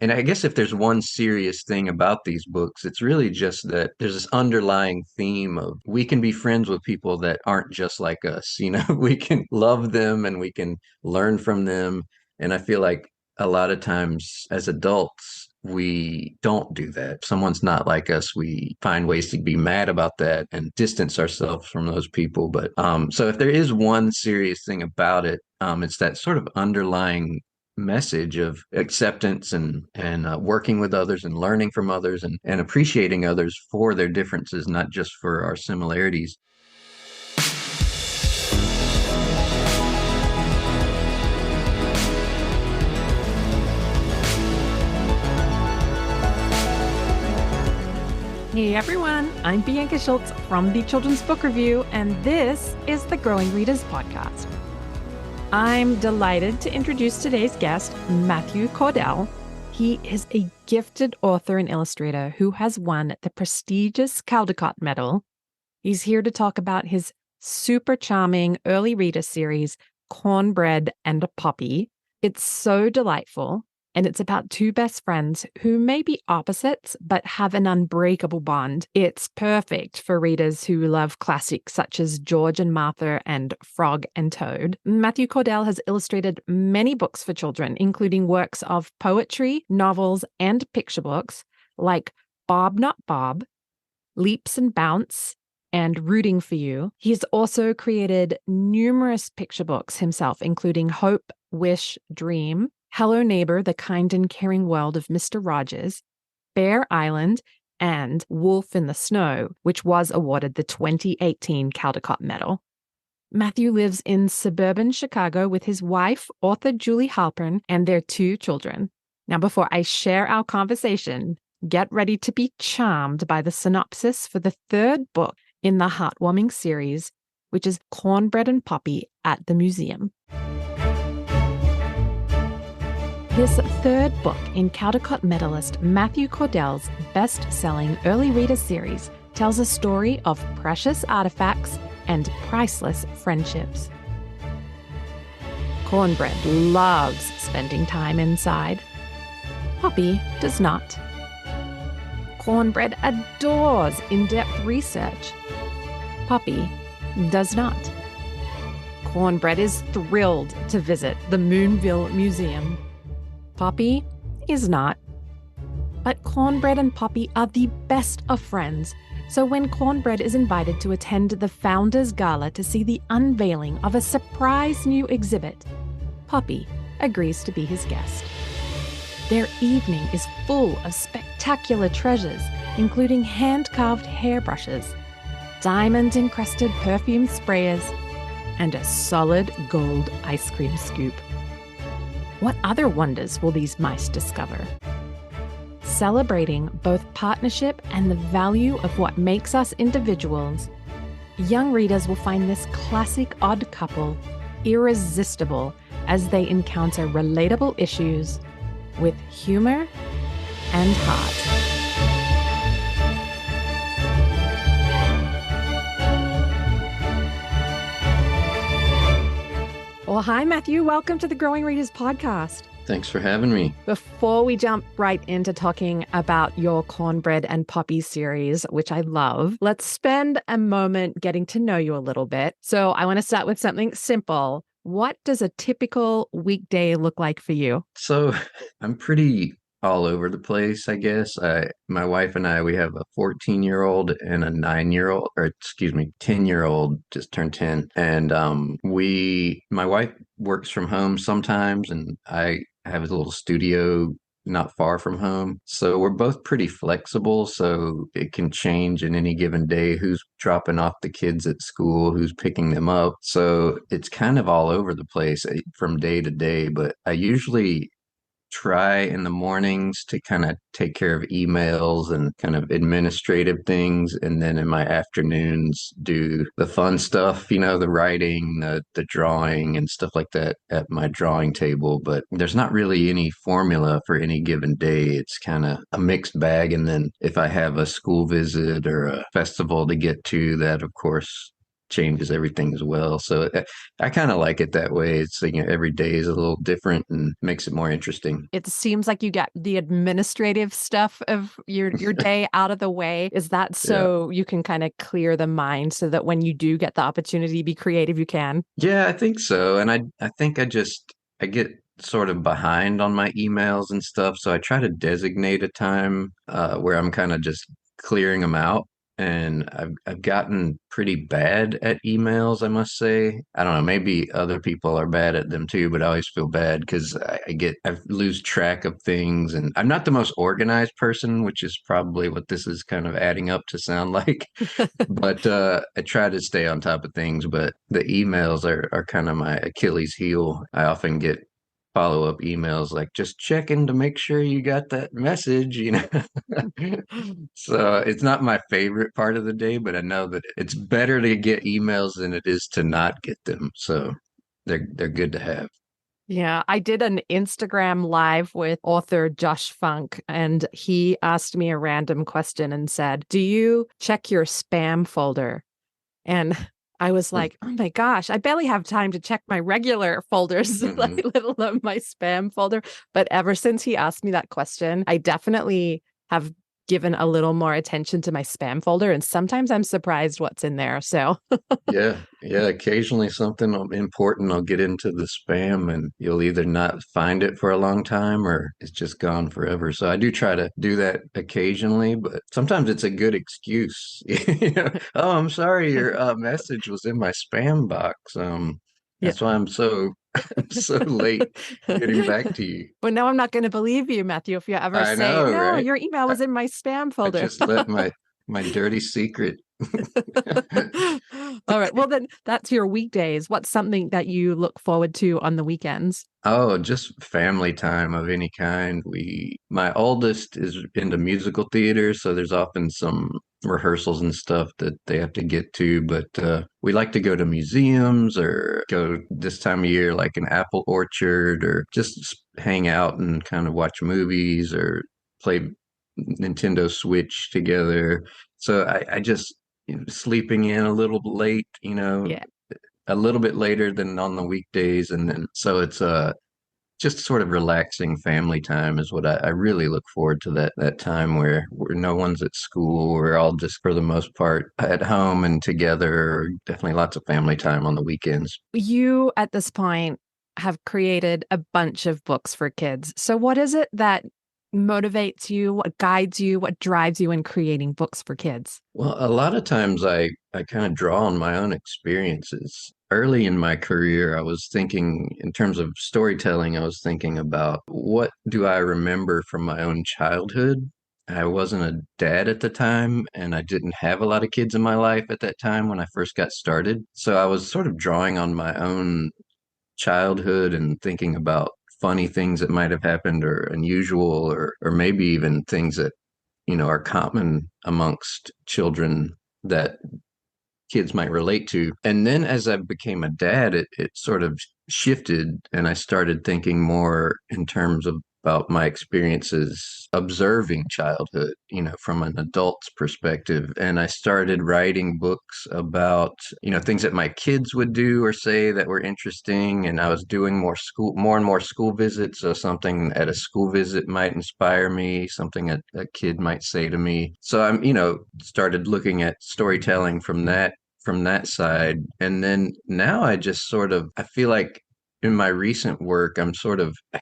And I guess if there's one serious thing about these books, it's really just that there's this underlying theme of we can be friends with people that aren't just like us. We can love them and we can learn from them. And I feel like a lot of times as adults, we don't do that. If someone's not like us, we find ways to be mad about that and distance ourselves from those people. But so if there is one serious thing about it, it's that sort of underlying message of acceptance and working with others and learning from others and appreciating others for their differences, not just for our similarities. Hey everyone, I'm Bianca Schultz from the Children's Book Review, and this is the Growing Readers Podcast. I'm delighted to introduce today's guest, Matthew Cordell. He is a gifted author and illustrator who has won the prestigious Caldecott Medal. He's here to talk about his super charming early reader series, Cornbread and Poppy. It's so delightful, and it's about two best friends who may be opposites but have an unbreakable bond. It's perfect for readers who love classics such as George and Martha and Frog and Toad. Matthew Cordell has illustrated many books for children, including works of poetry, novels, and picture books like Bob Not Bob, Leaps and Bounce, and Rooting for You. He's also created numerous picture books himself, including Hope, Wish, Dream, Hello Neighbor, The Kind and Caring World of Mr. Rogers, Bear Island, and Wolf in the Snow, which was awarded the 2018 Caldecott Medal. Matthew lives in suburban Chicago with his wife, author Julie Halpern, and their two children. Now, before I share our conversation, get ready to be charmed by the synopsis for the third book in the heartwarming series, which is Cornbread and Poppy at the Museum. This third book in Caldecott medalist Matthew Cordell's best-selling early reader series tells a story of precious artifacts and priceless friendships. Cornbread loves spending time inside. Poppy does not. Cornbread adores in-depth research. Poppy does not. Cornbread is thrilled to visit the Moonville Museum. Poppy is not. But Cornbread and Poppy are the best of friends, so when Cornbread is invited to attend the Founders Gala to see the unveiling of a surprise new exhibit, Poppy agrees to be his guest. Their evening is full of spectacular treasures, including hand-carved hairbrushes, diamond-encrusted perfume sprayers, and a solid gold ice cream scoop. What other wonders will these mice discover? Celebrating both partnership and the value of what makes us individuals, young readers will find this classic odd couple irresistible as they encounter relatable issues with humor and heart. Well, hi, Matthew. Welcome to the Growing Readers Podcast. Thanks for having me. Before we jump right into talking about your Cornbread and Poppy series, which I love, let's spend a moment getting to know you a little bit. So I want to start with something simple. What does a typical weekday look like for you? So I'm pretty all over the place, I guess. My wife and I, we have a 14-year-old and a 9-year-old, or excuse me, 10-year-old just turned 10. And my wife works from home sometimes, and I have a little studio not far from home. So we're both pretty flexible. So it can change in any given day who's dropping off the kids at school, who's picking them up. So it's kind of all over the place from day to day. But I usually try in the mornings to kind of take care of emails and kind of administrative things, and then in my afternoons do the fun stuff, the writing, the drawing and stuff like that at my drawing table. But there's not really any formula for any given day. It's kind of a mixed bag. And then if I have a school visit or a festival to get to, that of course changes everything as well. So I kind of like it that way. It's, every day is a little different and makes it more interesting. It seems like you get the administrative stuff of your day out of the way. Is that Yeah. so you can kind of clear the mind so that when you do get the opportunity to be creative, you can? Yeah, I think so. And I think I get sort of behind on my emails and stuff. So I try to designate a time where I'm kind of just clearing them out. And I've gotten pretty bad at emails, I must say. I don't know, maybe other people are bad at them too, but I always feel bad because I lose track of things, and I'm not the most organized person, which is probably what this is kind of adding up to sound like. But I try to stay on top of things, but the emails are kind of my Achilles heel. I often get follow-up emails like just checking to make sure you got that message. So it's not my favorite part of the day, but I know that it's better to get emails than it is to not get them. So they're good to have. Yeah, I did an Instagram live with author Josh Funk, and he asked me a random question and said, "Do you check your spam folder?" And I was like, "Oh my gosh, I barely have time to check my regular folders, Mm-hmm. like let alone my spam folder." But ever since he asked me that question, I definitely have given a little more attention to my spam folder, and sometimes I'm surprised what's in there. So Yeah, yeah. Occasionally something important will get into the spam and you'll either not find it for a long time or it's just gone forever. So I do try to do that occasionally, but sometimes it's a good excuse. Oh, I'm sorry, your message was in my spam box. yeah. That's why I'm so so late getting back to you. Well, now I'm not going to believe you, Matthew, if you ever I say, know, "No, right? your email I, was in my spam I folder." just let my dirty secret. All right. Well, then that's your weekdays. What's something that you look forward to on the weekends? Oh, just family time of any kind. My oldest is into musical theater, so there's often some rehearsals and stuff that they have to get to. But we like to go to museums or go this time of year, like an apple orchard, or just hang out and kind of watch movies or play Nintendo Switch together. So I just sleeping in a little late, Yeah. a little bit later than on the weekdays, and then so it's just sort of relaxing family time is what I really look forward to, that time where no one's at school. We're all just for the most part at home and together. Definitely lots of family time on the weekends. You, at this point, have created a bunch of books for kids. So, what is it that motivates you? What guides you? What drives you in creating books for kids? Well, a lot of times I kind of draw on my own experiences. Early in my career, I was thinking in terms of storytelling, I was thinking about what do I remember from my own childhood. I wasn't a dad at the time, and I didn't have a lot of kids in my life at that time when I first got started. So I was sort of drawing on my own childhood and thinking about funny things that might have happened or unusual or maybe even things that are common amongst children that kids might relate to. And then as I became a dad, it sort of shifted and I started thinking more in terms of about my experiences observing childhood, from an adult's perspective. And I started writing books about, things that my kids would do or say that were interesting. And I was doing more and more school visits. So something at a school visit might inspire me, something a kid might say to me. So I'm, started looking at storytelling from that side. And then now I feel like in my recent work, I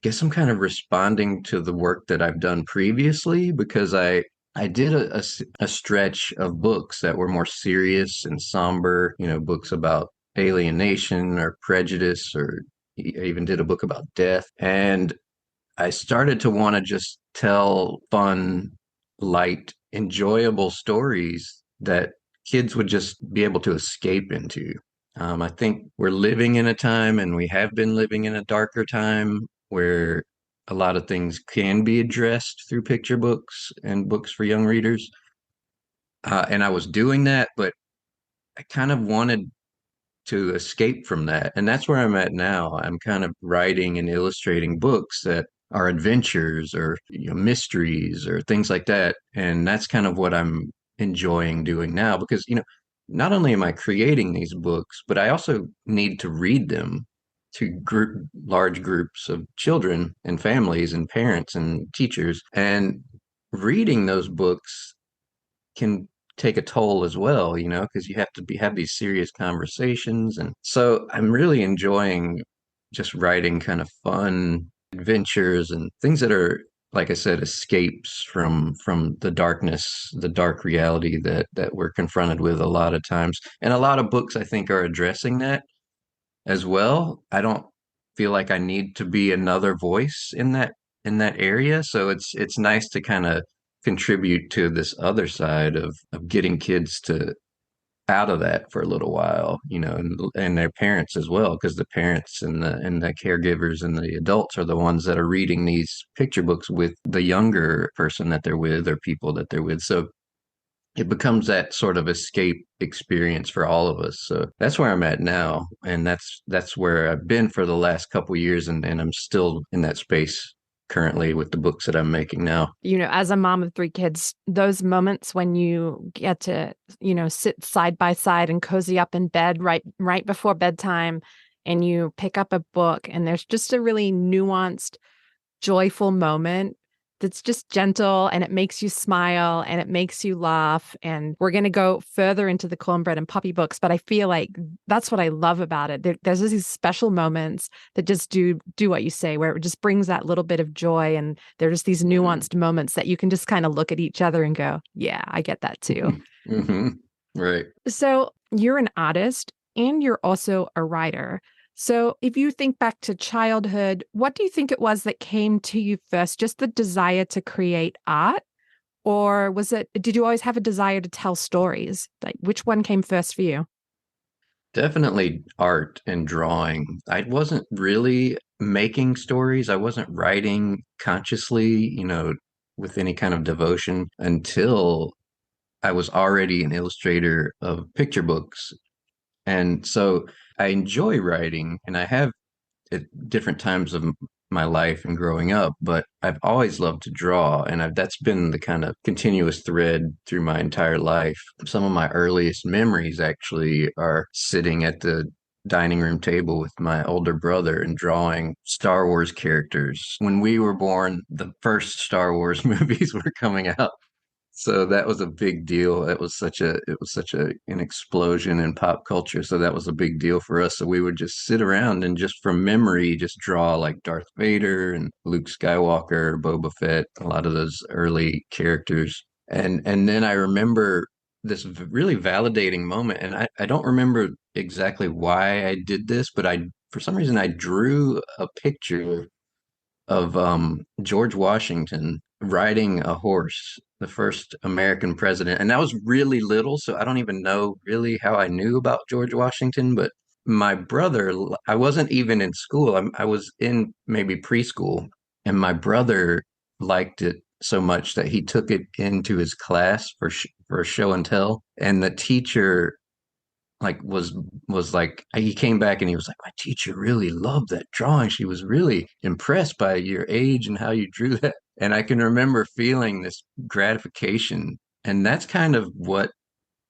guess I'm kind of responding to the work that I've done previously because I did a stretch of books that were more serious and somber, books about alienation or prejudice, or I even did a book about death. And I started to want to just tell fun, light, enjoyable stories that kids would just be able to escape into. I think we're living in a time, and we have been living in a darker time where a lot of things can be addressed through picture books and books for young readers. And I was doing that, but I kind of wanted to escape from that. And that's where I'm at now. I'm kind of writing and illustrating books that are adventures or mysteries or things like that. And that's kind of what I'm enjoying doing now because not only am I creating these books, but I also need to read them to large groups of children and families and parents and teachers. And reading those books can take a toll as well, because you have to have these serious conversations. And so I'm really enjoying just writing kind of fun adventures and things that are, like I said, escapes from the darkness, the dark reality that we're confronted with a lot of times. And a lot of books I think are addressing that as well. I don't feel like I need to be another voice in that area. So it's nice to kind of contribute to this other side of getting kids to out of that for a little while, and their parents as well, because the parents and the caregivers and the adults are the ones that are reading these picture books with the younger person that they're with or people that they're with. So it becomes that sort of escape experience for all of us. So that's where I'm at now, and that's where I've been for the last couple years, and I'm still in that space currently with the books that I'm making now. As a mom of three kids, those moments when you get to, sit side by side and cozy up in bed right before bedtime, and you pick up a book and there's just a really nuanced, joyful moment that's just gentle, and it makes you smile and it makes you laugh. And we're going to go further into the Cornbread and Poppy books, but I feel like that's what I love about it. There's these special moments that just do what you say, where it just brings that little bit of joy. And there's just these Mhm. nuanced moments that you can just kind of look at each other and go, yeah, I get that too. Hmm. Right. So you're an artist and you're also a writer. So if you think back to childhood, what do you think it was that came to you first? Just the desire to create art? Or did you always have a desire to tell stories? Like, which one came first for you? Definitely art and drawing. I wasn't really making stories. I wasn't writing consciously, with any kind of devotion until I was already an illustrator of picture books. And so I enjoy writing, and I have at different times of my life and growing up, but I've always loved to draw, and that's been the kind of continuous thread through my entire life. Some of my earliest memories actually are sitting at the dining room table with my older brother and drawing Star Wars characters. When we were born, the first Star Wars movies were coming out. So that was a big deal. It was such an explosion in pop culture. So that was a big deal for us. So we would just sit around and just from memory, just draw like Darth Vader and Luke Skywalker, Boba Fett, a lot of those early characters. And then I remember this really validating moment. And I don't remember exactly why I did this, but for some reason I drew a picture of George Washington riding a horse, the first American president. And that was really little, so I don't even know really how I knew about George Washington. But my brother, I wasn't even in school. I was in maybe preschool, and my brother liked it so much that he took it into his class for show and tell. And the teacher like was like he came back and he was like, my teacher really loved that drawing. She was really impressed by your age and how you drew that. And I can remember feeling this gratification. And that's kind of what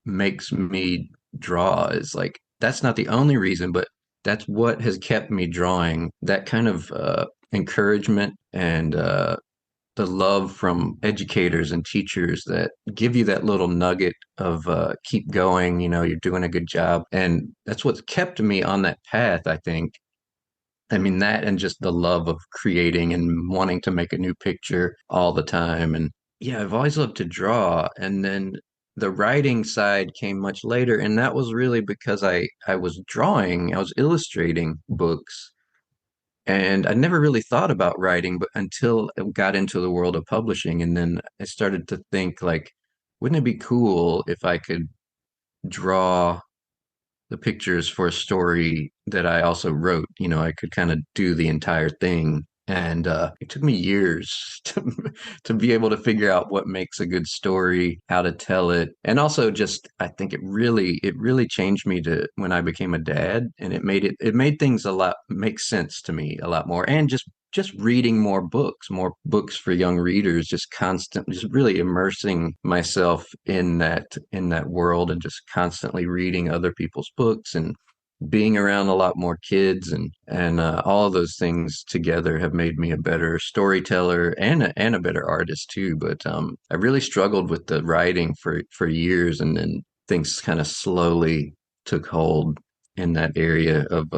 makes me draw, is like that's not the only reason, but that's what has kept me drawing. That kind of encouragement and the love from educators and teachers that give you that little nugget of keep going, you're doing a good job. And that's what's kept me on that path, I think. I mean, that and just the love of creating and wanting to make a new picture all the time. And yeah, I've always loved to draw. And then the writing side came much later. And that was really because I was drawing, I was illustrating books, and I never really thought about writing, but until I got into the world of publishing. And then I started to think like, wouldn't it be cool if I could draw the pictures for a story that I also wrote? I could kind of do the entire thing. And it took me years to be able to figure out what makes a good story, how to tell it. And also just I think it really changed me to when I became a dad, and it made things a lot make sense to me a lot more. And just just reading more books for young readers, just constantly, just really immersing myself in that world and just constantly reading other people's books and being around a lot more kids and all of those things together have made me a better storyteller and a better artist too. But I really struggled with the writing for years, and then things kind of slowly took hold in that area of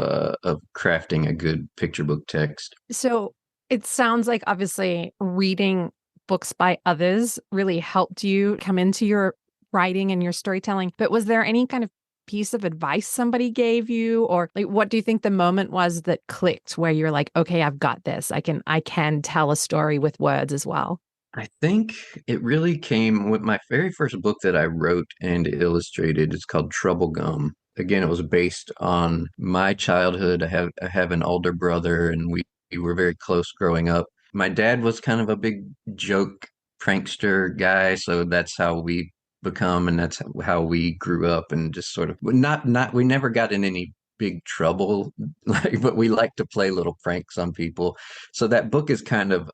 crafting a good picture book text. So it sounds like obviously reading books by others really helped you come into your writing and your storytelling. But was there any kind of piece of advice somebody gave you, or like what do you think the moment was that clicked where you're like, okay, I've got this. I can tell a story with words as well. I think it really came with my very first book that I wrote and illustrated. It's called Trouble Gum. Again, it was based on my childhood. I have an older brother, and we were very close growing up. My dad was kind of a big joke prankster guy, so that's how we become, and that's how we grew up, and just sort of not we never got in any big trouble, like, but we like to play little pranks on people. So that book is kind of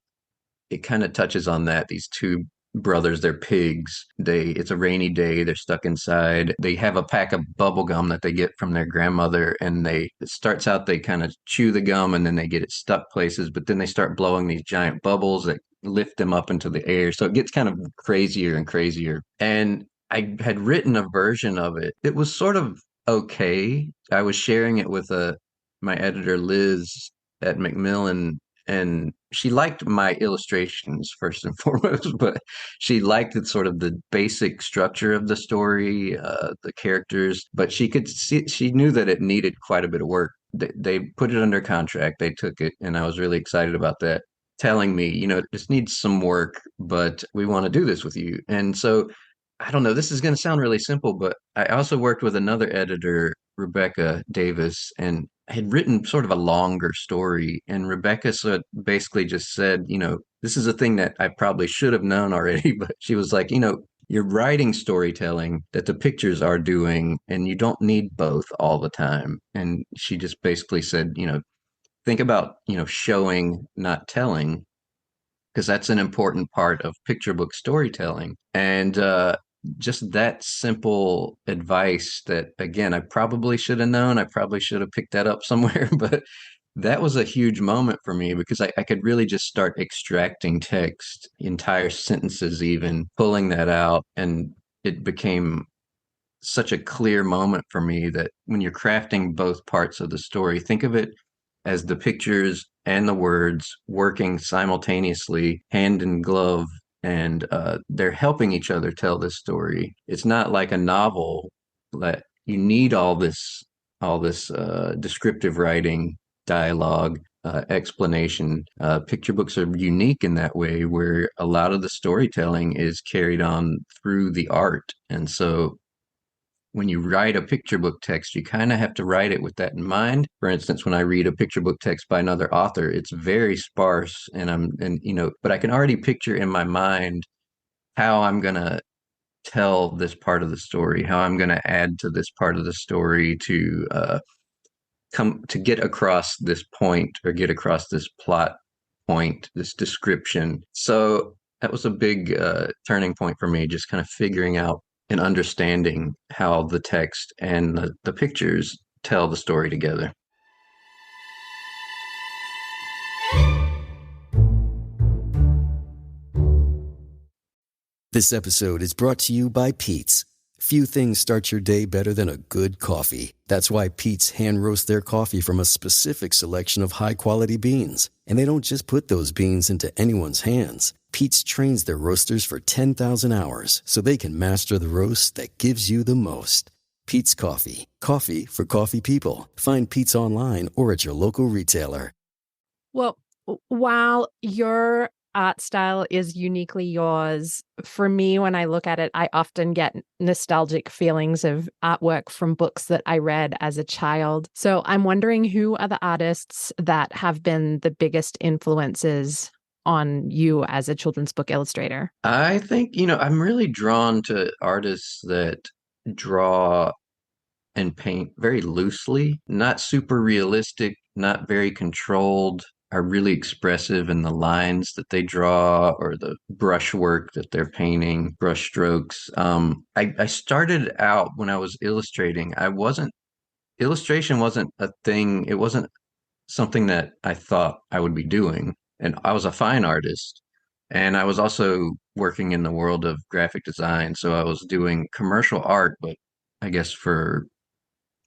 touches on that. These two brothers, they're pigs. It's a rainy day, they're stuck inside. They have a pack of bubble gum that they get from their grandmother, and it starts out they kind of chew the gum and then they get it stuck places, but then they start blowing these giant bubbles that lift them up into the air. So it gets kind of crazier and crazier. And I had written a version of it. It was sort of okay. I was sharing it with my editor Liz at Macmillan, and she liked my illustrations first and foremost, but she liked the basic structure of the story, the characters, but she knew that it needed quite a bit of work. They put it under contract, they took it, and I was really excited about that, telling me, it just needs some work, but we want to do this with you. And so I don't know, this is going to sound really simple, but I also worked with another editor, Rebecca Davis, and I had written sort of a longer story. And Rebecca basically just said, this is a thing that I probably should have known already, but she was like, you're writing storytelling that the pictures are doing, and you don't need both all the time. And she just basically said, think about, showing, not telling, because that's an important part of picture book storytelling. And just that simple advice that, again, I probably should have known. I probably should have picked that up somewhere, but that was a huge moment for me because I could really just start extracting text, entire sentences, even pulling that out. And it became such a clear moment for me that when you're crafting both parts of the story, think of it as the pictures and the words working simultaneously, hand in glove, and they're helping each other tell this story. It's not like a novel that you need all this descriptive writing, dialogue, explanation. Picture books are unique in that way, where a lot of the storytelling is carried on through the art, and so when you write a picture book text, you kind of have to write it with that in mind. For instance, when I read a picture book text by another author, it's very sparse, but I can already picture in my mind how I'm going to tell this part of the story, how I'm going to add to this part of the story to come to get across this point or get across this plot point, this description. So that was a big turning point for me, just kind of figuring out and understanding how the text and the pictures tell the story together. This episode is brought to you by Pete's. Few things start your day better than a good coffee. That's why Pete's hand roast their coffee from a specific selection of high-quality beans. And they don't just put those beans into anyone's hands. Pete's trains their roasters for 10,000 hours so they can master the roast that gives you the most. Pete's Coffee. Coffee for coffee people. Find Pete's online or at your local retailer. Well, while your art style is uniquely yours, for me, when I look at it, I often get nostalgic feelings of artwork from books that I read as a child. So I'm wondering, who are the artists that have been the biggest influences on you as a children's book illustrator? I think, I'm really drawn to artists that draw and paint very loosely, not super realistic, not very controlled. are really expressive in the lines that they draw or the brushwork that they're painting, brush strokes. I started out when I was illustrating. Illustration wasn't a thing. It wasn't something that I thought I would be doing. And I was a fine artist. And I was also working in the world of graphic design. So I was doing commercial art, but I guess for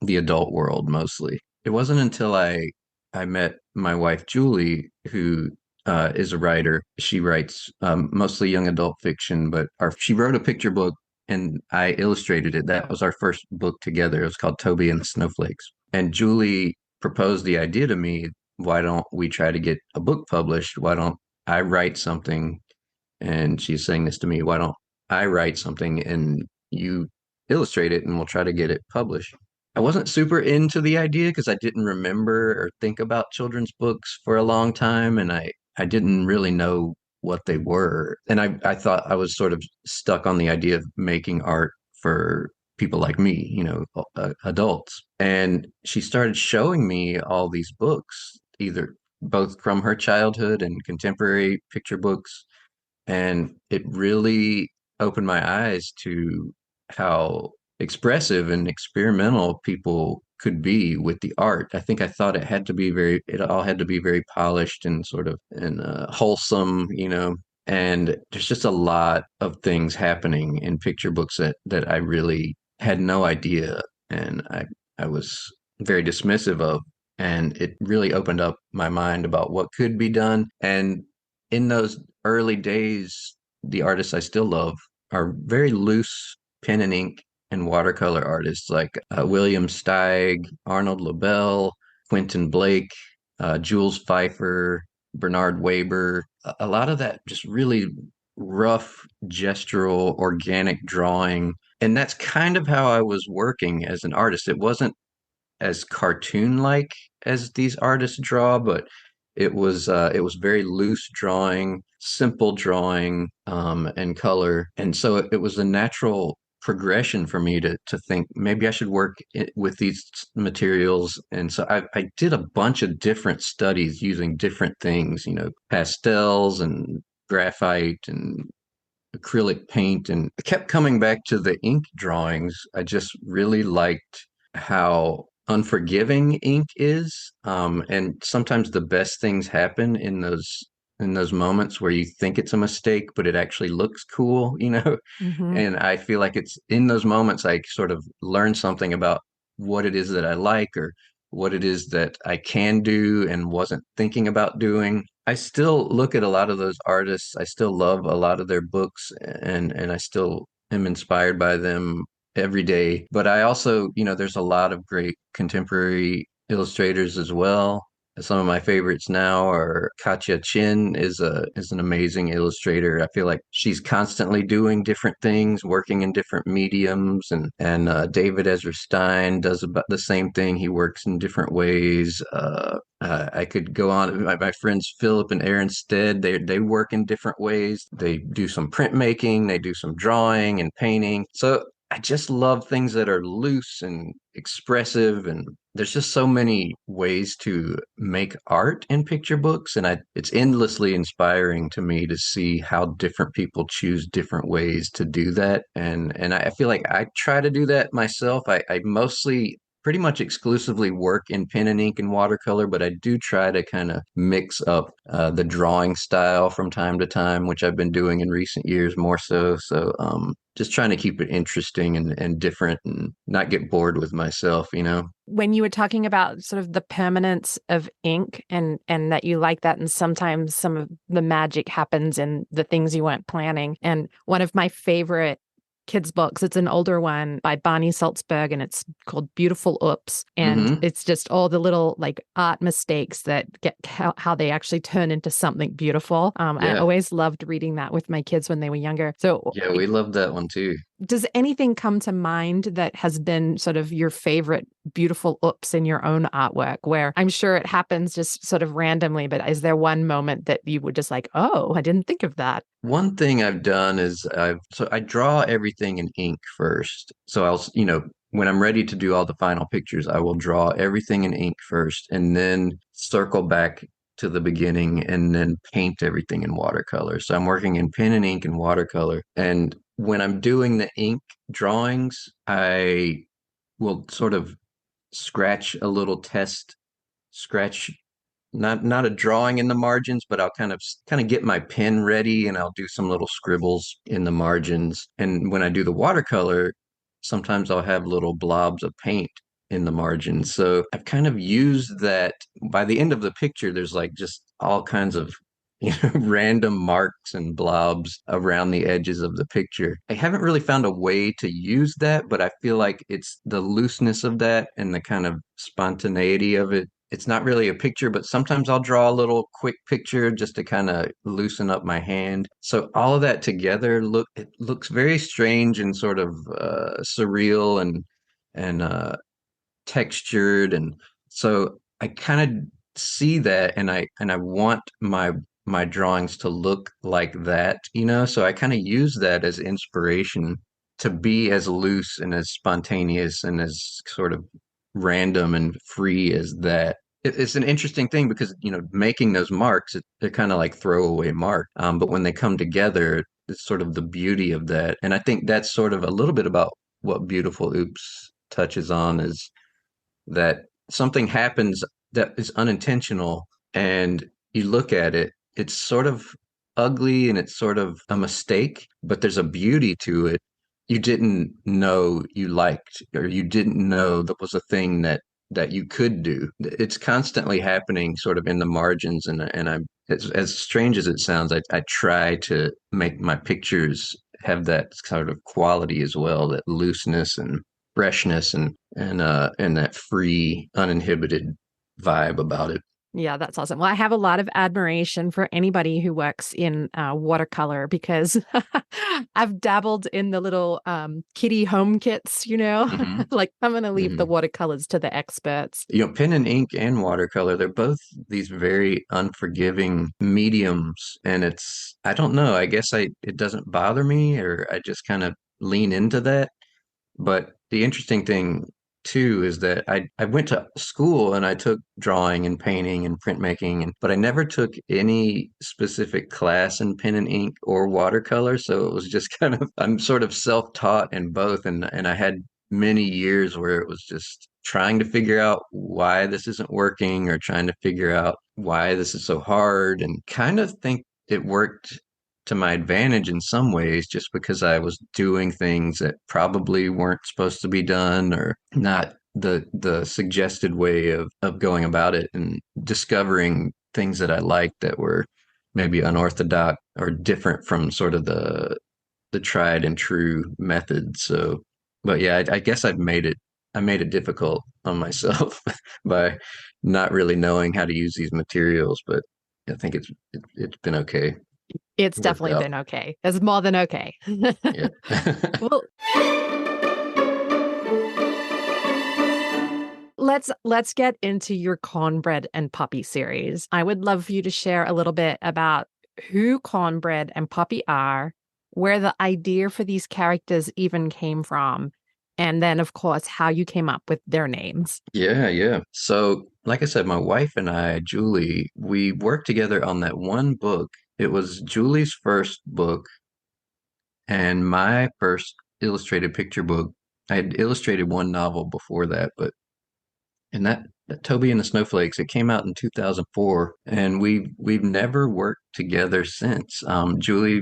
the adult world mostly. It wasn't until I met my wife Julie, who is a writer. She writes mostly young adult fiction, but she wrote a picture book and I illustrated it. That was our first book together. It was called Toby and the Snowflakes. And Julie proposed the idea to me, why don't we try to get a book published? Why don't I write something? And she's saying this to me, why don't I write something and you illustrate it and we'll try to get it published? I wasn't super into the idea because I didn't remember or think about children's books for a long time, and I didn't really know what they were. And I thought I was sort of stuck on the idea of making art for people like me, adults. And she started showing me all these books, either both from her childhood and contemporary picture books. And it really opened my eyes to how expressive and experimental people could be with the art. I think I thought it all had to be very polished and sort of and wholesome, And there's just a lot of things happening in picture books that I really had no idea, and I was very dismissive of. And it really opened up my mind about what could be done. And in those early days, the artists I still love are very loose pen and ink and watercolor artists like William Steig, Arnold Lobel, Quentin Blake, Jules Pfeiffer, Bernard Weber. A lot of that just really rough, gestural, organic drawing. And that's kind of how I was working as an artist. It wasn't as cartoon like as these artists draw, but it was very loose drawing, simple drawing, and color, and so it was a natural progression for me to think maybe I should work with these materials. And so I did a bunch of different studies using different things, pastels and graphite and acrylic paint, and I kept coming back to the ink drawings. I just really liked how unforgiving ink is. And sometimes the best things happen in those moments where you think it's a mistake, but it actually looks cool, Mm-hmm. And I feel like it's in those moments I sort of learn something about what it is that I like or what it is that I can do and wasn't thinking about doing. I still look at a lot of those artists. I still love a lot of their books, and I still am inspired by them every day. But I also, there's a lot of great contemporary illustrators as well. Some of my favorites now are Katja Chin is an amazing illustrator. I feel like she's constantly doing different things, working in different mediums, and David Ezra Stein does about the same thing. He works in different ways. I could go on. My friends Philip and Aaron Stead, they work in different ways. They do some printmaking, they do some drawing and painting. So I just love things that are loose and expressive, and there's just so many ways to make art in picture books, and it's endlessly inspiring to me to see how different people choose different ways to do that. And I feel like I try to do that myself. I mostly pretty much exclusively work in pen and ink and watercolor, but I do try to kind of mix up the drawing style from time to time, which I've been doing in recent years more so. So just trying to keep it interesting and different and not get bored with myself. When you were talking about sort of the permanence of ink and that you like that, and sometimes some of the magic happens in the things you weren't planning. And one of my favorite kids' books, it's an older one by Barney Salzberg, and it's called Beautiful Oops. And Hmm. it's just all the little like art mistakes that get how they actually turn into something beautiful. I Yeah. always loved reading that with my kids when they were younger. So Yeah, we love that one too. does anything come to mind that has been sort of your favorite beautiful oops in your own artwork, where I'm sure it happens just sort of randomly, but is there one moment that you would just like, oh, I didn't think of that? One thing I've done is I draw everything in ink first. So when I'm ready to do all the final pictures, I will draw everything in ink first and then circle back to the beginning and then paint everything in watercolor. So I'm working in pen and ink and watercolor. And when I'm doing the ink drawings, I will sort of scratch a little test, scratch not a drawing in the margins, but I'll kind of get my pen ready and I'll do some little scribbles in the margins. And when I do the watercolor, sometimes I'll have little blobs of paint in the margins. So I've kind of used that. By the end of the picture, there's like just all kinds of random marks and blobs around the edges of the picture. I haven't really found a way to use that, but I feel like it's the looseness of that and the kind of spontaneity of it. It's not really a picture, but sometimes I'll draw a little quick picture just to kind of loosen up my hand. So all of that together it looks very strange and sort of surreal and textured, and so I kind of see that, and I want my drawings to look like that, so I kind of use that as inspiration to be as loose and as spontaneous and as sort of random and free as that. It's an interesting thing because making those marks, they're kind of like throwaway mark, but when they come together, it's sort of the beauty of that. And I think that's sort of a little bit about what Beautiful Oops touches on, is that something happens that is unintentional, and you look at it, it's sort of ugly and it's sort of a mistake, but there's a beauty to it you didn't know you liked, or you didn't know that was a thing that you could do. It's constantly happening sort of in the margins, and I'm as strange as it sounds, I try to make my pictures have that sort of quality as well, that looseness and freshness and that free, uninhibited vibe about it. Yeah, that's awesome. Well, I have a lot of admiration for anybody who works in watercolor because I've dabbled in the little kiddie home kits, Hmm. like I'm going to leave the Hmm. watercolors to the experts. Pen and ink and watercolor, they're both these very unforgiving mediums. And I don't know, I guess it doesn't bother me, or I just kind of lean into that. But the interesting thing too is that I went to school and I took drawing and painting and printmaking, but I never took any specific class in pen and ink or watercolor. So it was just kind of, I'm sort of self-taught in both, and I had many years where it was just trying to figure out why this isn't working, or trying to figure out why this is so hard, and kind of think it worked to my advantage in some ways, just because I was doing things that probably weren't supposed to be done, or not the suggested way of going about it, and discovering things that I liked that were maybe unorthodox or different from sort of the tried and true method. So, but yeah, I guess I made it difficult on myself by not really knowing how to use these materials, but I think it's been okay. It's Worked definitely out. been okay. It's more than okay. Yeah. Well, let's get into your Cornbread and Poppy series. I would love for you to share a little bit about who Cornbread and Poppy are, where the idea for these characters even came from, and then, of course, how you came up with their names. Yeah, yeah. So, like I said, my wife and I, Julie, we worked together on that one book. It was Julie's first book and my first illustrated picture book. I had illustrated one novel before that, but and that Toby and the Snowflakes, it came out in 2004, and we've never worked together since. Julie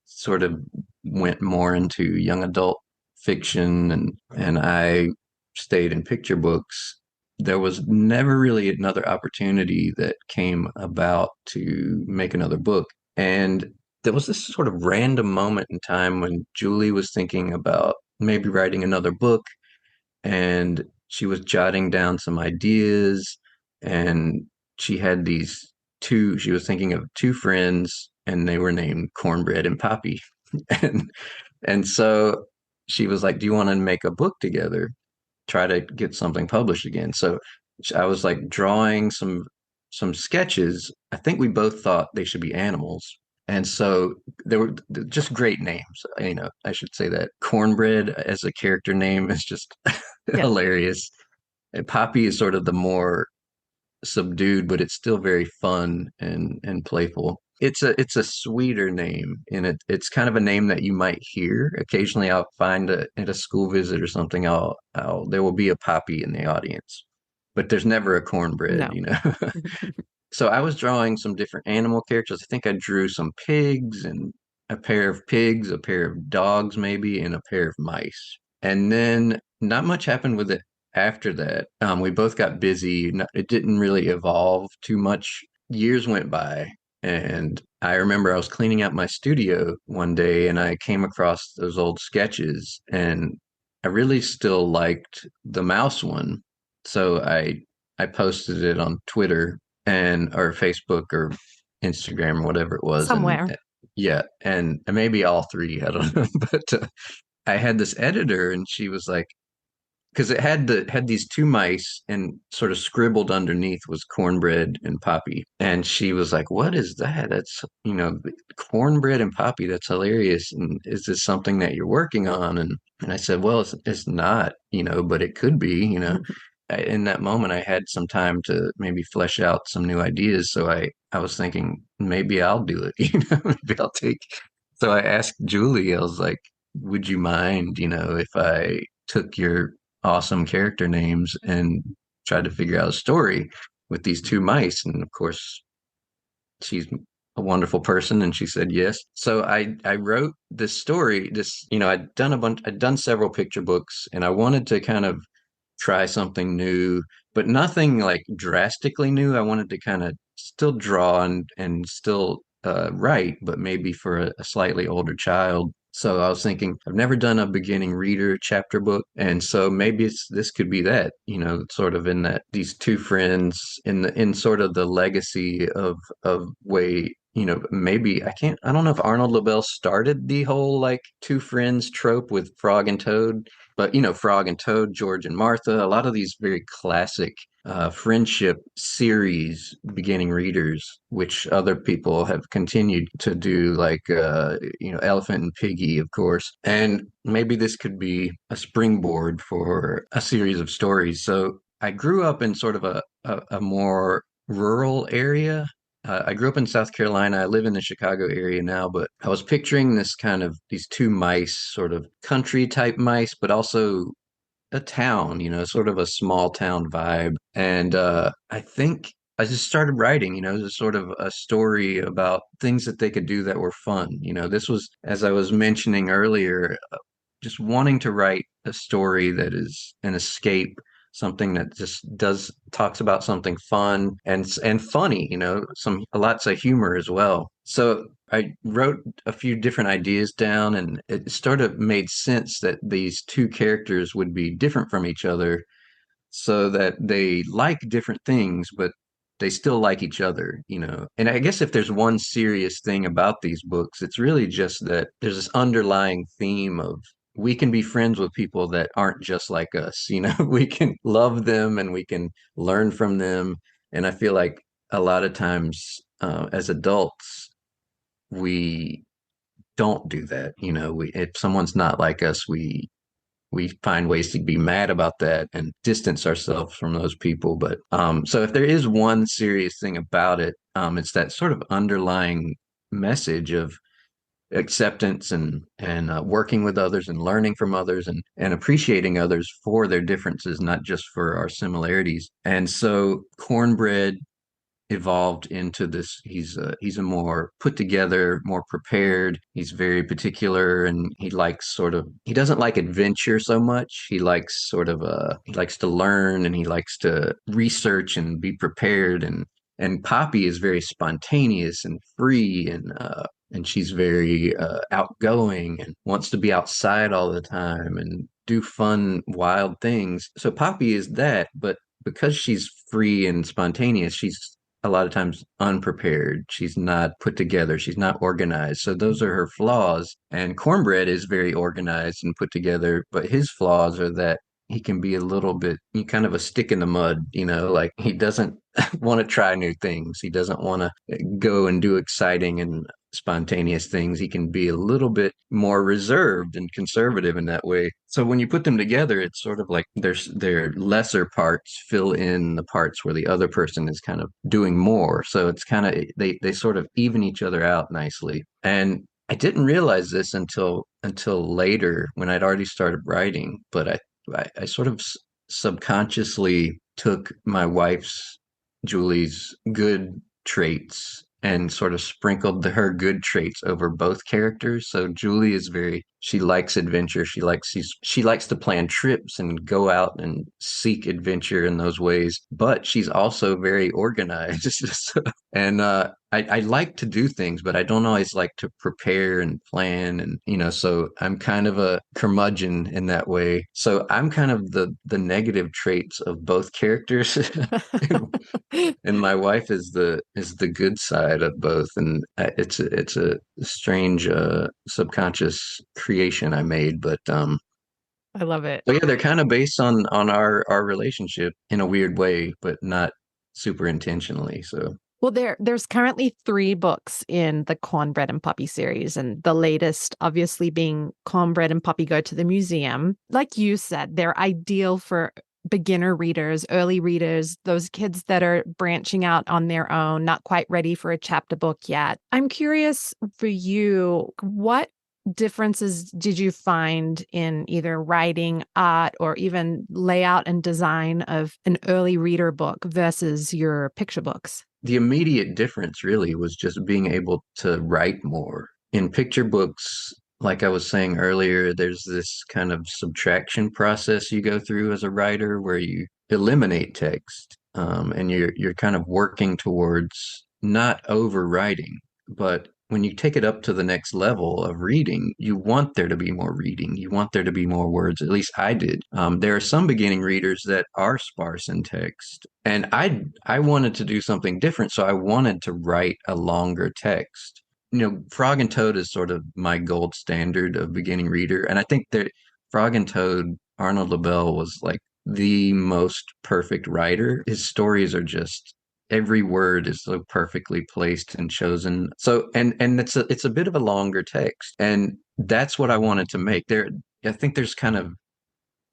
sort of went more into young adult fiction, and I stayed in picture books. There was never really another opportunity that came about to make another book. And there was this sort of random moment in time when Julie was thinking about maybe writing another book, and she was jotting down some ideas, and she was thinking of two friends, and they were named Cornbread and Poppy. and and so she was like, do you want to make a book together, try to get something published again? So I was like drawing some sketches. I think we both thought they should be animals, and so they were just great names. I should say that Cornbread as a character name is just Yeah. hilarious. And Poppy is sort of the more subdued, but it's still very fun and playful. It's a sweeter name, and it's kind of a name that you might hear occasionally. I'll find at a school visit or something. I'll there will be a Poppy in the audience, but there's never a cornbread, No. you know. So I was drawing some different animal characters. I think I drew some pigs and a pair of pigs, a pair of dogs maybe, and a pair of mice. And then not much happened with it after that. We both got busy. It didn't really evolve too much. Years went by, and I remember I was cleaning out my studio one day and I came across those old sketches, and I really still liked the mouse one. So I posted it on Twitter and or Facebook or Instagram or whatever it was, and Somewhere. yeah, and maybe all three, I don't know, but I had this editor, and she was like, because it had these two mice, and sort of scribbled underneath was Cornbread and Poppy, and she was like, "What is that? That's Cornbread and Poppy. That's hilarious. And is this something that you're working on?" And I said, "Well, it's not, but it could be, In that moment, I had some time to maybe flesh out some new ideas. So I was thinking maybe I'll do it, maybe I'll take. So I asked Julie, I was like, would you mind, if I took your awesome character names and tried to figure out a story with these two mice? And of course, she's a wonderful person, and she said yes. So I wrote this story. I'd done several picture books, and I wanted to kind of try something new, but nothing like drastically new. I wanted to kind of still draw and still write, but maybe for a slightly older child. So I was thinking, I've never done a beginning reader chapter book, and so maybe this could be that, sort of in that these two friends in sort of the legacy of way. Maybe I don't know if Arnold Lobel started the whole like two friends trope with Frog and Toad, but Frog and Toad, George and Martha, a lot of these very classic friendship series beginning readers, which other people have continued to do, like Elephant and Piggy, of course. And maybe this could be a springboard for a series of stories. So I grew up in sort of a more rural area. I grew up in South Carolina. I live in the Chicago area now, but I was picturing this kind of these two mice, sort of country type mice, but also a town, sort of a small town vibe. And I think I just started writing, just sort of a story about things that they could do that were fun. This was, as I was mentioning earlier, just wanting to write a story that is an escape, something that just does talks about something fun and funny, some lots of humor as well. So I wrote a few different ideas down, and it sort of made sense that these two characters would be different from each other, so that they like different things, but they still like each other, And I guess if there's one serious thing about these books, it's really just that there's this underlying theme of we can be friends with people that aren't just like us, We can love them and we can learn from them. And I feel like a lot of times as adults, we don't do that. If someone's not like us, we find ways to be mad about that and distance ourselves from those people. But so if there is one serious thing about it, it's that sort of underlying message of acceptance and working with others and learning from others and appreciating others for their differences, not just for our similarities. And so Cornbread evolved into this. He's a more put together, more prepared. He's very particular, and he doesn't like adventure so much. He likes he likes to learn, and he likes to research and be prepared. And Poppy is very spontaneous and free, and she's very outgoing and wants to be outside all the time and do fun, wild things. So Poppy is that, but because she's free and spontaneous, she's a lot of times unprepared. She's not put together. She's not organized. So those are her flaws. And Cornbread is very organized and put together, but his flaws are that he can be a little bit kind of a stick in the mud, like he doesn't want to try new things. He doesn't want to go and do exciting and spontaneous things. He can be a little bit more reserved and conservative in that way. So when you put them together, it's sort of like their lesser parts fill in the parts where the other person is kind of doing more. So it's kind of they sort of even each other out nicely. And I didn't realize this until later when I'd already started writing, but I sort of subconsciously took my wife's Julie's good traits and sort of sprinkled her good traits over both characters. So Julie is she likes adventure. She likes to plan trips and go out and seek adventure in those ways, but she's also very organized. And I like to do things, but I don't always like to prepare and plan. And, so I'm kind of a curmudgeon in that way. So I'm kind of the negative traits of both characters. And my wife is the good side of both. And it's a strange subconscious creation I made. I love it. But yeah, they're kind of based on our relationship in a weird way, but not super intentionally. So Well, there's currently 3 books in the Cornbread and Poppy series, and the latest obviously being Cornbread and Poppy Go to the Museum. Like you said, they're ideal for beginner readers, early readers, those kids that are branching out on their own, not quite ready for a chapter book yet. I'm curious for you, what differences did you find in either writing, art, or even layout and design of an early reader book versus your picture books? the immediate difference really was just being able to write more. In picture books, like I was saying earlier, there's this kind of subtraction process you go through as a writer where you eliminate text, and you're kind of working towards not overwriting, but when you take it up to the next level of reading, you want there to be more reading. You want there to be more words. At least I did. There are some beginning readers that are sparse in text, and I wanted to do something different, so I wanted to write a longer text. Frog and Toad is sort of my gold standard of beginning reader, and I think that Frog and Toad, Arnold LaBelle was like the most perfect writer. His stories are just every word is so perfectly placed and chosen. So and it's a bit of a longer text, and that's what I wanted to make. I think there's kind of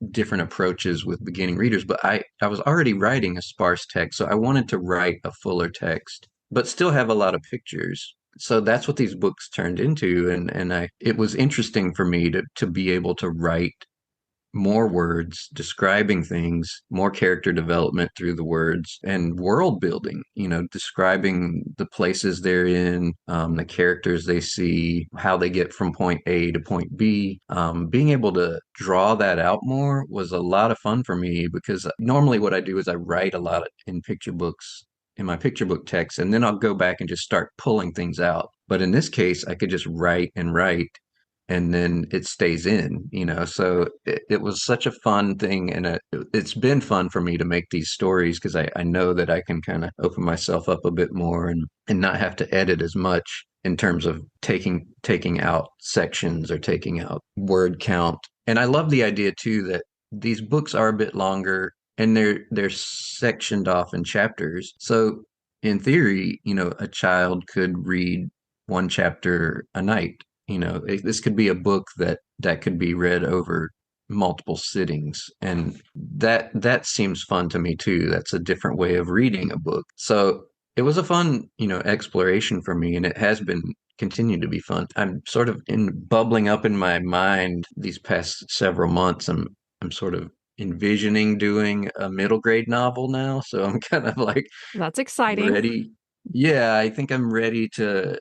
different approaches with beginning readers, but I was already writing a sparse text, so I wanted to write a fuller text, but still have a lot of pictures. So that's what these books turned into, and it was interesting for me to be able to write more words describing things, more character development through the words, and world building, describing the places they're in, the characters they see, how they get from point A to point B. Being able to draw that out more was a lot of fun for me because normally what I do is I write a lot in picture books. In my picture book text, and then I'll go back and just start pulling things out. But in this case, I could just write and write and then it stays in. So it was such a fun thing. And it's been fun for me to make these stories because I know that I can kind of open myself up a bit more and not have to edit as much in terms of taking out sections or taking out word count. And I love the idea too that these books are a bit longer and they're sectioned off in chapters. So in theory, a child could read one chapter a night. This could be a book that could be read over multiple sittings, and that seems fun to me too. That's a different way of reading a book. So it was a fun, exploration for me, and it has been continued to be fun. I'm sort of bubbling up in my mind these past several months. I'm sort of envisioning doing a middle grade novel now, so I'm kind of like That's exciting. ready. Yeah, I think I'm ready to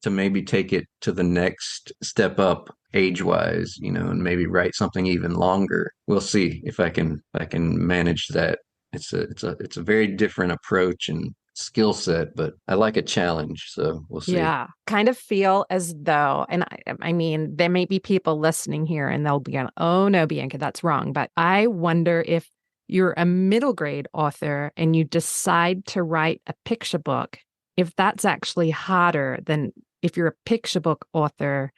maybe take it to the next step up age-wise, and maybe write something even longer. We'll see if I can manage that. It's a very different approach and skill set, but I like a challenge, so we'll see. Yeah, kind of feel as though, and I mean, there may be people listening here and they'll be going, oh no, Bianca, that's wrong. But I wonder if you're a middle grade author and you decide to write a picture book, if that's actually harder than if you're a picture book author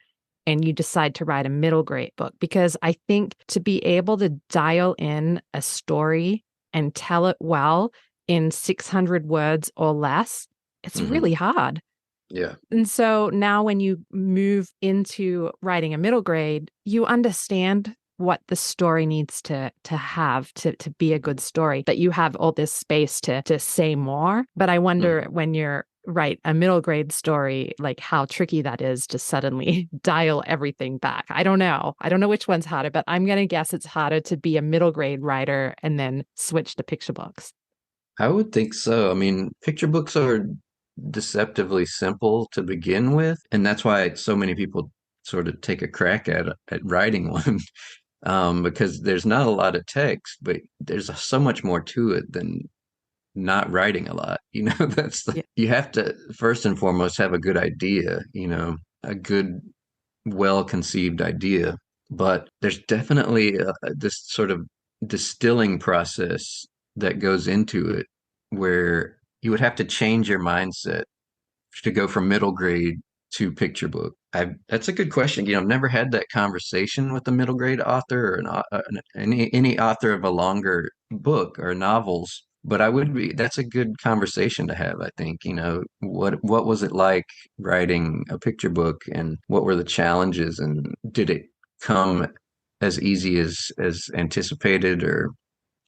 and you decide to write a middle grade book. Because I think to be able to dial in a story and tell it well in 600 words or less, it's hmm really hard. Yeah. And so now when you move into writing a middle grade, you understand what the story needs to have to be a good story, that you have all this space to say more. But I wonder Mhm. when you're write a middle grade story, like how tricky that is to suddenly dial everything back. I don't know. I don't know which one's harder, but I'm going to guess it's harder to be a middle grade writer and then switch to picture books. I would think so. I mean, picture books are deceptively simple to begin with, and that's why so many people sort of take a crack at writing one. Because there's not a lot of text, but there's so much more to it than not writing a lot. Yeah. you have to first and foremost have a good idea, a good, well-conceived idea. But there's definitely this sort of distilling process that goes into it where you would have to change your mindset to go from middle grade to picture book? That's a good question. I've never had that conversation with a middle grade author or any author of a longer book or novels. But that's a good conversation to have, I think. What was it like writing a picture book, and what were the challenges, and did it come as easy as anticipated, or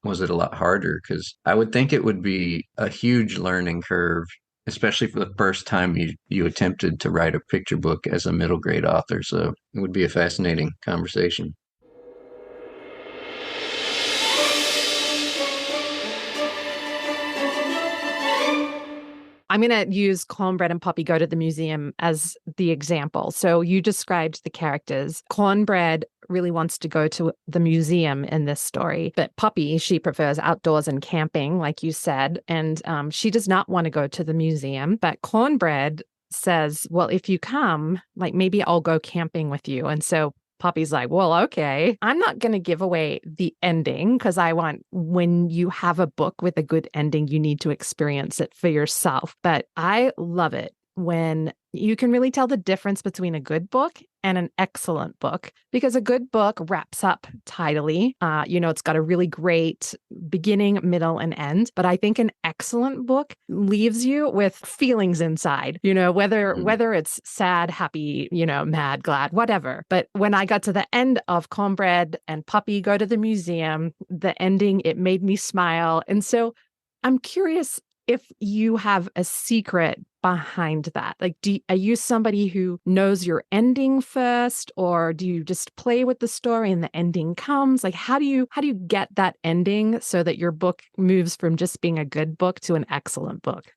was it a lot harder? Because I would think it would be a huge learning curve, especially for the first time you attempted to write a picture book as a middle grade author. So it would be a fascinating conversation. I'm going to use Cornbread and Poppy Go to the Museum as the example. So you described the characters. Cornbread really wants to go to the museum in this story, but Poppy, she prefers outdoors and camping, like you said, and she does not want to go to the museum. But Cornbread says, well, if you come, like maybe I'll go camping with you. And so Poppy's like, well, okay, I'm not going to give away the ending because I want when you have a book with a good ending, you need to experience it for yourself. But I love it when you can really tell the difference between a good book and an excellent book, because a good book wraps up tidily. It's got a really great beginning, middle, and end. But I think an excellent book leaves you with feelings inside, whether Mm. whether it's sad, happy, mad, glad, whatever. But when I got to the end of Cornbread and Poppy Go to the Museum, the ending, it made me smile. And so I'm curious if you have a secret behind that. Like, are you somebody who knows your ending first, or do you just play with the story and the ending comes? Like, how do you get that ending so that your book moves from just being a good book to an excellent book?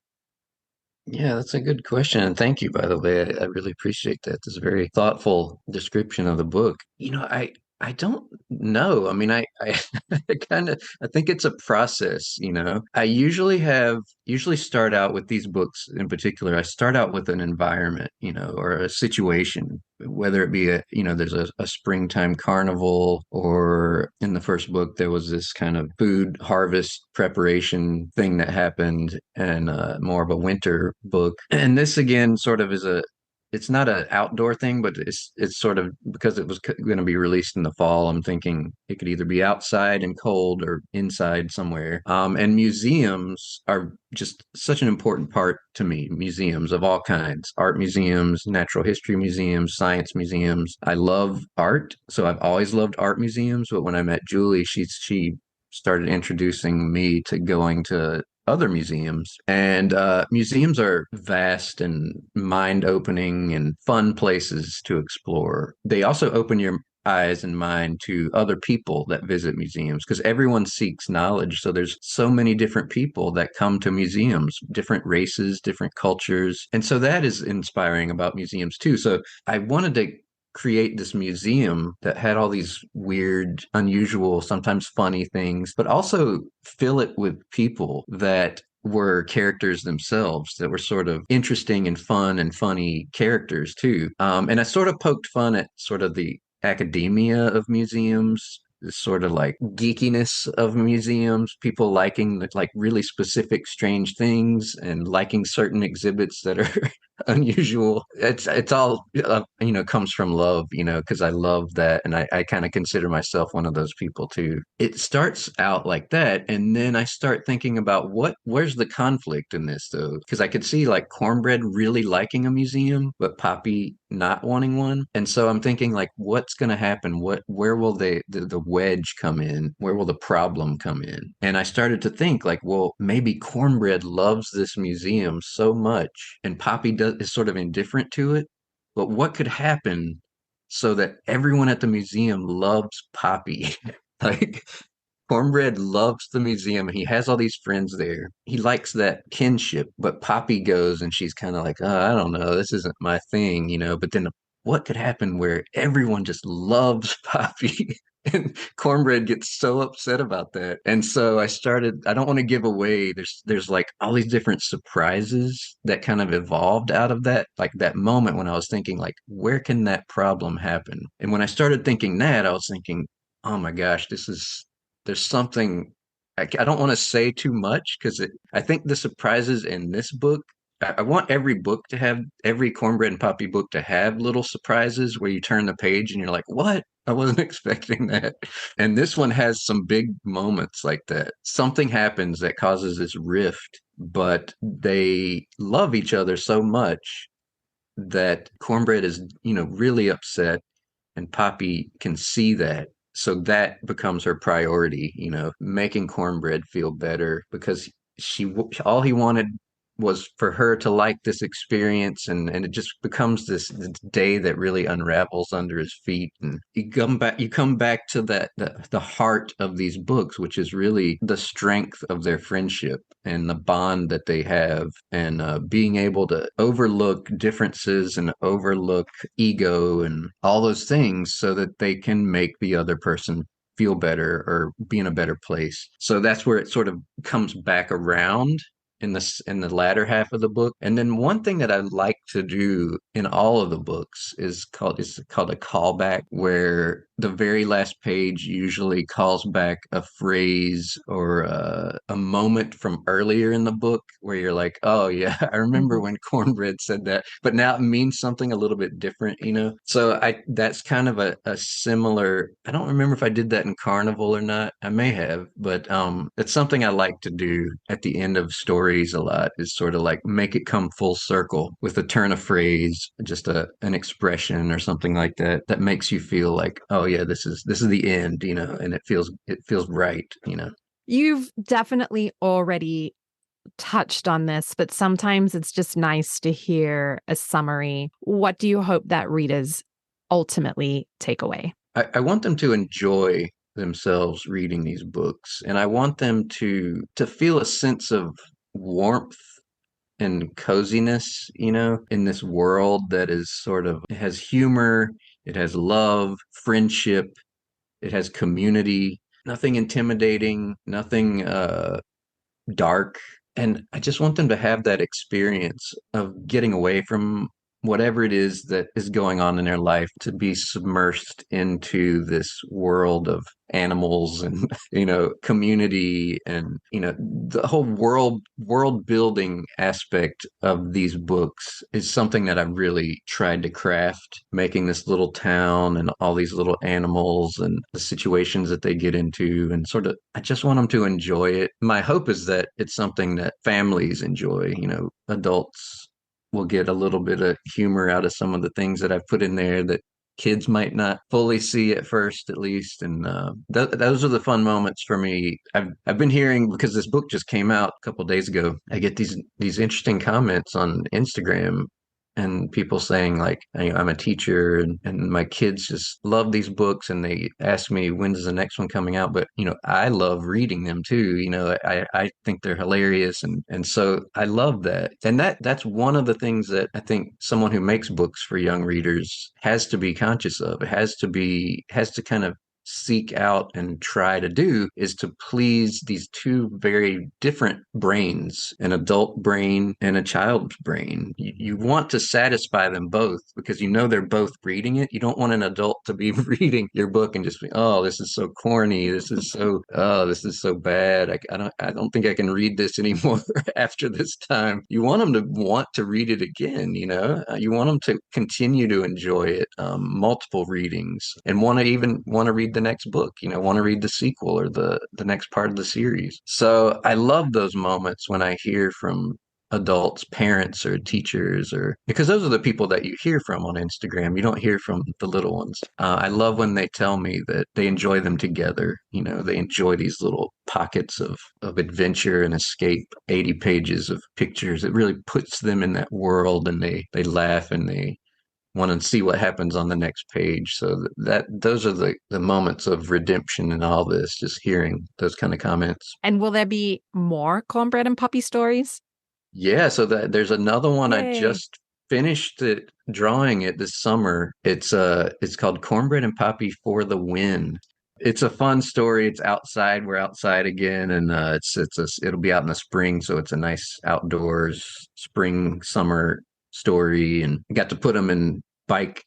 Yeah, that's a good question. And thank you, by the way. I really appreciate that. It's a very thoughtful description of the book. I don't know. I mean, I I think it's a process. I usually start out with these books in particular. I start out with an environment, or a situation, whether it be there's a springtime carnival, or in the first book, there was this kind of food harvest preparation thing that happened, and more of a winter book. And this again sort of is it's not an outdoor thing, but it's sort of because it was going to be released in the fall. I'm thinking it could either be outside and cold or inside somewhere. And museums are just such an important part to me. Museums of all kinds, art museums, natural history museums, science museums. I love art, so I've always loved art museums. But when I met Julie, she started introducing me to going to other museums. And museums are vast and mind opening and fun places to explore. They also open your eyes and mind to other people that visit museums, because everyone seeks knowledge. So there's so many different people that come to museums, different races, different cultures. And so that is inspiring about museums too. So I wanted to create this museum that had all these weird, unusual, sometimes funny things, but also fill it with people that were characters themselves, that were sort of interesting and fun and funny characters too. And I sort of poked fun at sort of the academia of museums, this sort of like geekiness of museums, people liking like really specific strange things and liking certain exhibits that are unusual. It's all comes from love, because I love that, and I kind of consider myself one of those people too. It starts out like that, and then I start thinking about where's the conflict in this though? Because I could see like Cornbread really liking a museum, but Poppy not wanting one. And so I'm thinking like what's going to happen? Where will the wedge come in? Where will the problem come in? And I started to think like, well, maybe Cornbread loves this museum so much and is sort of indifferent to it. But what could happen so that everyone at the museum loves Poppy? Like Cornbread loves the museum and he has all these friends there. He likes that kinship, but Poppy goes and she's kind of like, oh, I don't know, this isn't my thing. But then what could happen where everyone just loves Poppy? And Cornbread gets so upset about that. And so I don't want to give away. There's like all these different surprises that kind of evolved out of that, like that moment when I was thinking, like, where can that problem happen? And when I started thinking that, I was thinking, oh my gosh, there's something I don't want to say too much because I think the surprises in this book. I want every Cornbread and Poppy book to have little surprises where you turn the page and you're like, what? I wasn't expecting that. And this one has some big moments like that. Something happens that causes this rift, but they love each other so much that Cornbread is, really upset and Poppy can see that. So that becomes her priority, making Cornbread feel better because all he wanted was for her to like this experience, and it just becomes this day that really unravels under his feet. And you come back to the heart of these books, which is really the strength of their friendship and the bond that they have, and being able to overlook differences and overlook ego and all those things so that they can make the other person feel better or be in a better place. So that's where it sort of comes back around in the latter half of the book. And then one thing that I like to do in all of the books is called a callback, where the very last page usually calls back a phrase or a moment from earlier in the book where you're like, oh yeah, I remember Mhm. when Cornbread said that, but now it means something a little bit different. So I that's kind of a similar. I don't remember if I did that in Carnival or not. I may have, but it's something I like to do at the end of stories a lot, is sort of like make it come full circle with a turn of phrase, just an expression or something like that that makes you feel like, oh yeah, this is the end, and it feels right. You've definitely already touched on this, but sometimes it's just nice to hear a summary. What do you hope that readers ultimately take away? I want them to enjoy themselves reading these books, and I want them to feel a sense of warmth and coziness, in this world that is sort of, it has humor, it has love, friendship, it has community, nothing intimidating, nothing dark. And I just want them to have that experience of getting away from whatever it is that is going on in their life, to be submersed into this world of animals and community, and the whole world building aspect of these books is something that I've really tried to craft, making this little town and all these little animals and the situations that they get into, and sort of I just want them to enjoy it. My hope is that it's something that families enjoy. Adults will get a little bit of humor out of some of the things that I've put in there that kids might not fully see at first, at least. And those are the fun moments for me. I've been hearing, because this book just came out a couple days ago, I get these interesting comments on Instagram, and people saying like, I'm a teacher, and my kids just love these books, and they ask me when's the next one coming out. But I love reading them too. I think they're hilarious, and so I love that. And that's one of the things that I think someone who makes books for young readers has to be conscious of. It has to kind of seek out and try to do is to please these two very different brains, an adult brain and a child's brain. You want to satisfy them both because you know they're both reading it. You don't want an adult to be reading your book and just be, oh, this is so corny. This is so bad. I don't think I can read this anymore after this time. You want them to want to read it again, you know? You want them to continue to enjoy it, multiple readings, and want to read the next book, you know, want to read the sequel or the next part of the series. So I love those moments when I hear from adults, parents or teachers, or because those are the people that you hear from on Instagram. You don't hear from the little ones. I love when they tell me that they enjoy them together. You know, they enjoy these little pockets of adventure and escape, 80 pages of pictures. It really puts them in that world and they laugh and they want to see what happens on the next page. So that those are the moments of redemption in all this, just hearing those kind of comments. And will there be more Cornbread and Poppy stories? Yeah, so there's another one. I Yay. just finished it, drawing it this summer. It's called Cornbread and Poppy for the Win. It's a fun story. It's outside. We're outside again, and it'll be out in the spring, so it's a nice outdoors spring summer story. And I got to put them in bike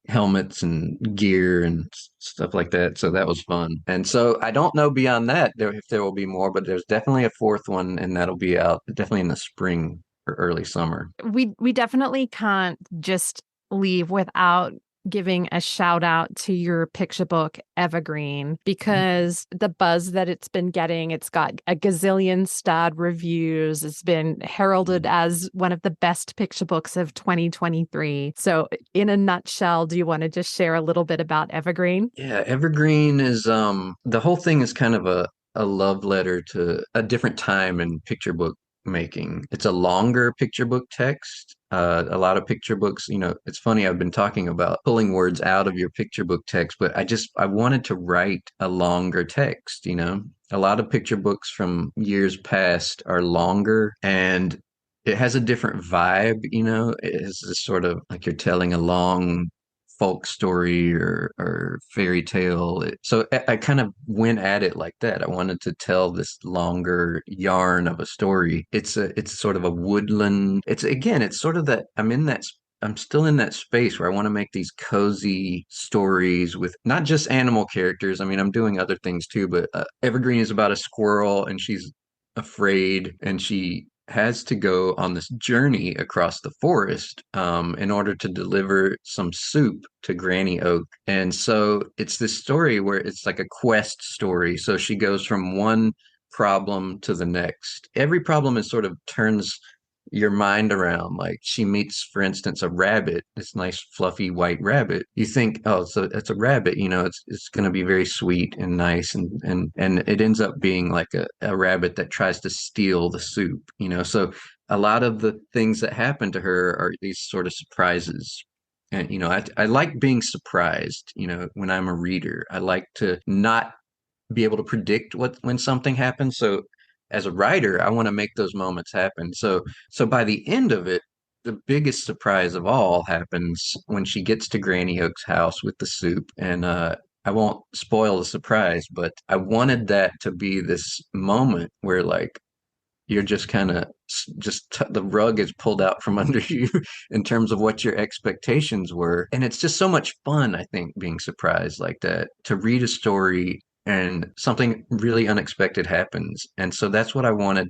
helmets and gear and stuff like that. So that was fun. And so I don't know beyond that if there will be more, but there's definitely a fourth one, and that'll be out definitely in the spring or early summer. We definitely can't just leave without giving a shout out to your picture book Evergreen, because the buzz that it's been getting, it's got a gazillion starred reviews. It's been heralded as one of the best picture books of 2023. So in a nutshell, do you want to just share a little bit about Evergreen? Yeah, Evergreen is the whole thing is kind of a love letter to a different time in picture book making. It's a longer picture book text. A lot of picture books, you know, it's funny, I've been talking about pulling words out of your picture book text, but I wanted to write a longer text, you know. A lot of picture books from years past are longer and it has a different vibe, you know. It's this sort of like you're telling a long folk story or fairy tale. So I kind of went at it like that. I wanted to tell this longer yarn of a story. It's sort of a woodland. It's sort of that I'm still in that space where I want to make these cozy stories with not just animal characters. I mean, I'm doing other things too, but Evergreen is about a squirrel and she's afraid and she has to go on this journey across the forest in order to deliver some soup to Granny Oak. And so it's this story where it's like a quest story. So she goes from one problem to the next. Every problem is sort of turns your mind around. Like she meets, for instance, a rabbit, this nice fluffy white rabbit. You think, oh, so it's a rabbit, you know, it's going to be very sweet and nice, and it ends up being like a rabbit that tries to steal the soup, you know. So a lot of the things that happen to her are these sort of surprises. And you know, I like being surprised, you know, when I'm a reader. I like to not be able to predict when something happens. So as a writer, I want to make those moments happen. So by the end of it, the biggest surprise of all happens when she gets to Granny Oak's house with the soup. And I won't spoil the surprise, but I wanted that to be this moment where like you're just kind of the rug is pulled out from under you in terms of what your expectations were. And it's just so much fun, I think, being surprised like that, to read a story and something really unexpected happens. And so that's what I wanted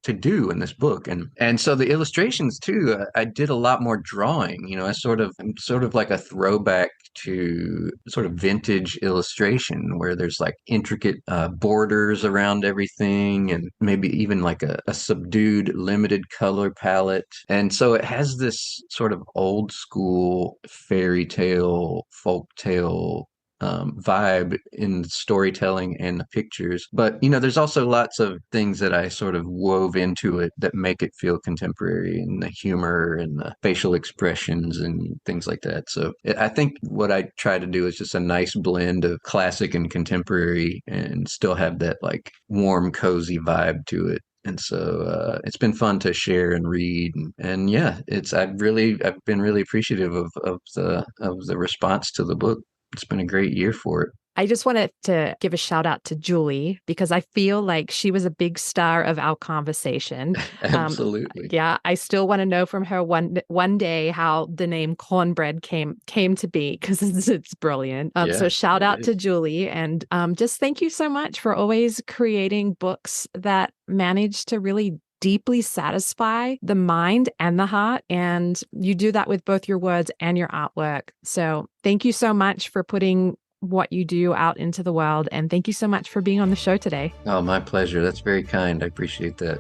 to do in this book. And so the illustrations too, I did a lot more drawing. You know, I'm sort of like a throwback to sort of vintage illustration where there's like intricate borders around everything and maybe even like a subdued limited color palette. And so it has this sort of old school fairy tale, folk tale vibe in the storytelling and the pictures. But, you know, there's also lots of things that I sort of wove into it that make it feel contemporary, and the humor and the facial expressions and things like that. So I think what I try to do is just a nice blend of classic and contemporary and still have that like warm, cozy vibe to it. And so it's been fun to share and read, and yeah, I've been really appreciative of the response to the book. It's been a great year for it. I just wanted to give a shout out to Julie because I feel like she was a big star of our conversation. Absolutely. Yeah, I still want to know from her one day how the name Cornbread came to be because it's brilliant. So shout out to Julie, and just thank you so much for always creating books that manage to really deeply satisfy the mind and the heart. And you do that with both your words and your artwork. So thank you so much for putting what you do out into the world. And thank you so much for being on the show today. Oh, my pleasure. That's very kind. I appreciate that.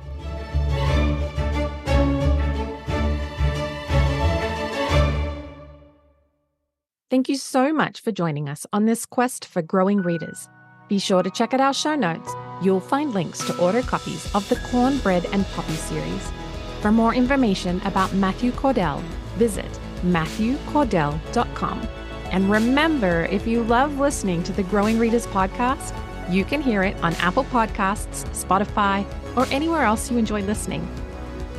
Thank you so much for joining us on this quest for growing readers. Be sure to check out our show notes. You'll find links to order copies of the Cornbread and Poppy series. For more information about Matthew Cordell, visit matthewcordell.com. And remember, if you love listening to the Growing Readers podcast, you can hear it on Apple Podcasts, Spotify, or anywhere else you enjoy listening.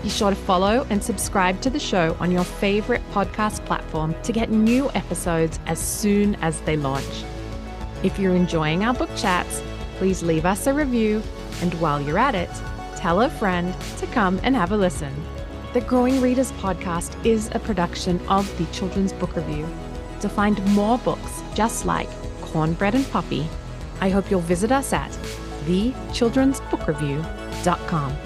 Be sure to follow and subscribe to the show on your favorite podcast platform to get new episodes as soon as they launch. If you're enjoying our book chats, please leave us a review, and while you're at it, tell a friend to come and have a listen. The Growing Readers podcast is a production of the Children's Book Review. To find more books just like Cornbread and Poppy, I hope you'll visit us at thechildrensbookreview.com.